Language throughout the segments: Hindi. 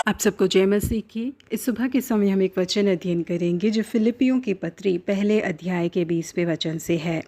आप सबको जय मसीह की। इस सुबह के समय हम एक वचन अध्ययन करेंगे जो फिलिपियों की पत्री पहले अध्याय के 20वें वचन से है।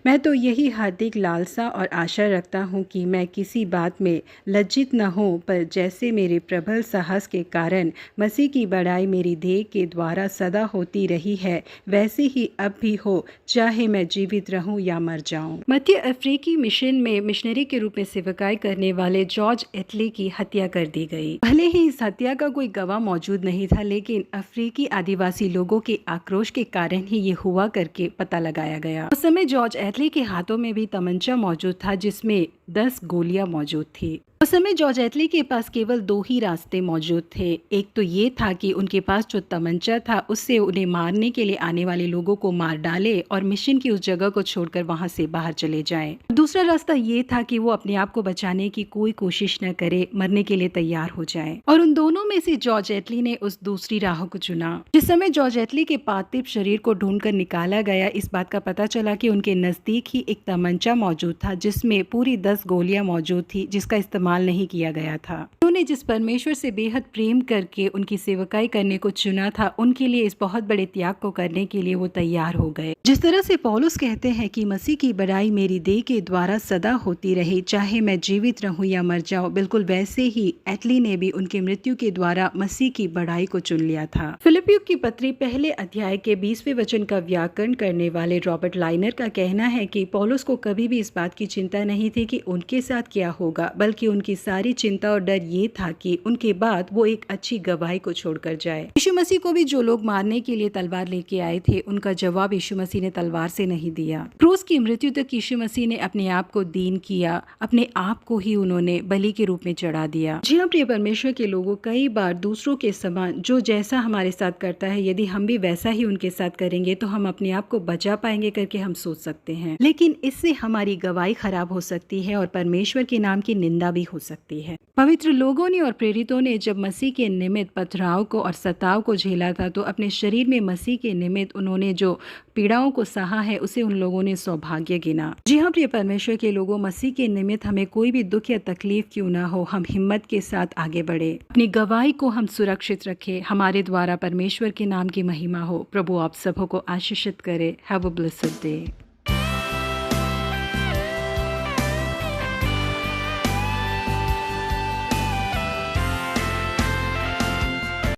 मैं तो यही हार्दिक लालसा और आशा रखता हूँ कि मैं किसी बात में लज्जित न हूँ, पर जैसे मेरे प्रबल साहस के कारण मसीह की बड़ाई मेरी देह के द्वारा सदा होती रही है, वैसे ही अब भी हो, चाहे मैं जीवित रहूँ या मर जाऊँ। मध्य अफ्रीकी मिशन में मिशनरी के रूप में सेवकाई करने वाले जॉर्ज एटली की हत्या कर दी गई। भले ही इस हत्या का कोई गवाह मौजूद नहीं था, लेकिन अफ्रीकी आदिवासी लोगों के आक्रोश के कारण ही ये हुआ करके पता लगाया गया। उस समय जॉर्ज एटली के हाथों में भी तमंचा मौजूद था जिसमें 10 गोलियां मौजूद थी। उस समय जॉर्ज एटली के पास केवल 2 ही रास्ते मौजूद थे। एक तो ये था कि उनके पास जो तमंचा था उससे उन्हें मारने के लिए आने वाले लोगों को मार डाले और मिशन की उस जगह को छोड़कर वहां से बाहर चले जाएं। दूसरा रास्ता ये था कि वो अपने आप को बचाने की कोई कोशिश न करे, मरने के लिए तैयार हो जाए। और उन दोनों में से जॉर्ज एटली ने उस दूसरी राह को चुना। जिस समय जॉर्ज एटली के पार्थिव शरीर को ढूंढकर निकाला गया, इस बात का पता चला कि उनके नजदीक ही एक तमंचा मौजूद था जिसमें पूरी 10 गोलियां मौजूद थी, जिसका इस्तेमाल नहीं किया गया था। उन्होंने जिस परमेश्वर से बेहद प्रेम करके उनकी सेवकाई करने को चुना था, उनके लिए इस बहुत बड़े त्याग को करने के लिए वो तैयार हो गए। जिस तरह से पौलुस कहते हैं कि मसीह की बड़ाई मेरी देह के द्वारा सदा होती रही, चाहे मैं जीवित रहूं या मर जाऊं, बिल्कुल वैसे ही एटली ने भी उनकी मृत्यु के द्वारा मसीह की बड़ाई को चुन लिया था। फिलिपियों की पत्री पहले अध्याय के 20वें वचन का व्याकरण करने वाले रॉबर्ट लाइनर का कहना है कि पौलुस को कभी भी इस बात की चिंता नहीं थी कि उनके साथ क्या होगा, बल्कि उनकी सारी चिंता और डर ये था कि उनके बाद वो एक अच्छी गवाही को छोड़कर जाए। यीशु मसीह को भी जो लोग मारने के लिए तलवार लेके आए थे, उनका जवाब यीशु मसीह ने तलवार से नहीं दिया। क्रूस की मृत्यु तक यीशु मसीह ने अपने आप को दीन किया, अपने आप को ही उन्होंने बलि के रूप में चढ़ा दिया। जी हाँ प्रिय परमेश्वर के लोगों, कई बार दूसरों के समान जो जैसा हमारे साथ करता है, यदि हम भी वैसा ही उनके साथ करेंगे तो हम अपने आप को बचा पाएंगे करके हम सोच सकते हैं, लेकिन इससे हमारी गवाही खराब हो सकती है और परमेश्वर के नाम की निंदा भी हो सकती है। पवित्र लोगों ने और प्रेरितों ने जब मसीह के निमित्त पथराव को और सताव को झेला था, तो अपने शरीर में मसीह के निमित्त उन्होंने जो पीड़ाओं को सहा है, उसे उन लोगों ने सौभाग्य गिना। जी हाँ प्रिय परमेश्वर के लोगों, मसीह के निमित्त हमें कोई भी दुख या तकलीफ क्यों ना हो, हम हिम्मत के साथ आगे बढ़े, अपनी गवाही को हम सुरक्षित रखें। हमारे द्वारा परमेश्वर के नाम की महिमा हो। प्रभु आप सबों को आशीषित करे। Have a blessed day.